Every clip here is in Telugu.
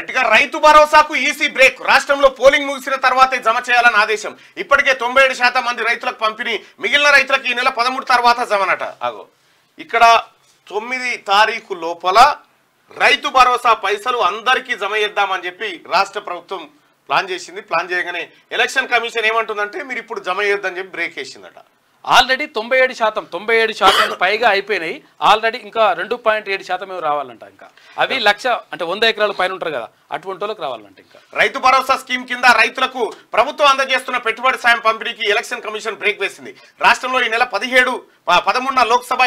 రైట్గా రైతు భరోసాకు ఈసీ బ్రేక్. రాష్ట్రంలో పోలింగ్ ముగిసిన తర్వాతే జమ చేయాలని ఆదేశం. ఇప్పటికే 97% మంది రైతులకు పంపిణీ, మిగిలిన రైతులకు ఈ నెల 13 తర్వాత జమనట. అగో ఇక్కడ 9 తారీఖు లోపల రైతు భరోసా పైసలు అందరికీ జమ చేద్దామని చెప్పి రాష్ట్ర ప్రభుత్వం ప్లాన్ చేసింది. ప్లాన్ చేయగానే ఎలక్షన్ కమిషన్ ఏమంటుందంటే మీరు ఇప్పుడు జమ చేయొద్దని చెప్పి బ్రేక్ వేసిందట. ఆల్రెడీ 97% పైగా అయిపోయినాయి. ఆల్రెడీ ఇంకా 2.7% రావాలంట. ఇంకా అవి 1,00,000 అంటే 100 ఎకరాల పైన ఉంటారు కదా, అటువంటి వాళ్ళకి రావాలంట. ఇంకా రైతు భరోసా స్కీమ్ కింద రైతులకు ప్రభుత్వం అందజేస్తున్న పెట్టుబడి సాయం పంపిణీకి ఎలక్షన్ కమిషన్ బ్రేక్ వేసింది. రాష్ట్రంలో ఈ నెల 13 లోక్సభ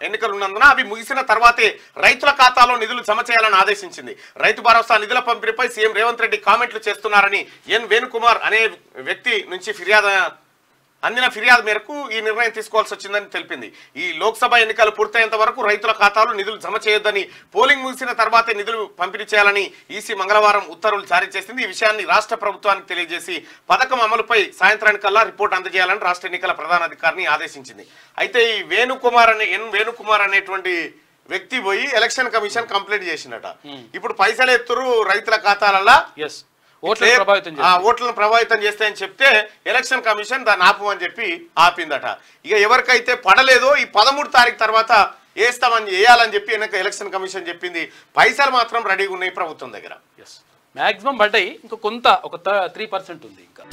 ఎన్నికలు ఉన్నందున అవి ముగిసిన తర్వాతే రైతుల ఖాతాలో నిధులు జమ చేయాలని ఆదేశించింది. రైతు భరోసా నిధుల పంపిణీపై సీఎం రేవంత్ రెడ్డి కామెంట్లు చేస్తున్నారని ఎన్ వేణుకుమార్ అనే వ్యక్తి నుంచి అందిన ఫిర్యాదు మేరకు ఈ నిర్ణయం తీసుకోవాల్సి వచ్చిందని తెలిపింది. ఈ లోక్సభ ఎన్నికలు పూర్తయ్యేంత వరకు రైతుల ఖాతాలో నిధులు జమ చేయొద్దని, పోలింగ్ ముగిసిన తర్వాతే నిధులు పంపిణీ చేయాలని ఈసీ మంగళవారం ఉత్తర్వులు జారీ చేసింది. ఈ విషయాన్ని రాష్ట్ర ప్రభుత్వానికి తెలియజేసి పథకం అమలుపై సాయంత్రానికల్లా రిపోర్ట్ అందజేయాలని రాష్ట్ర ఎన్నికల ప్రధానాధికారిని ఆదేశించింది. అయితే ఈ ఎన్ వేణుకుమార్ అనేటువంటి వ్యక్తి పోయి ఎలక్షన్ కమిషన్ కంప్లైంట్ చేసినట. ఇప్పుడు పైసలు ఎత్తురు రైతుల ఖాతాలలో, ఓట్లను ప్రభావితం చేస్తాయని చెప్తే ఎలక్షన్ కమిషన్ దాన్ని ఆపమని చెప్పి ఆపిందట. ఇక ఎవరికైతే పడలేదో ఈ 13 తారీఖు తర్వాత వేయాలని చెప్పి ఎలక్షన్ కమిషన్ చెప్పింది. పైసలు మాత్రం రెడీగా ఉన్నాయి ప్రభుత్వం దగ్గర. మాక్సిమం పడ్డాయి, ఇంకా కొంత ఒక 3% ఉంది ఇంకా.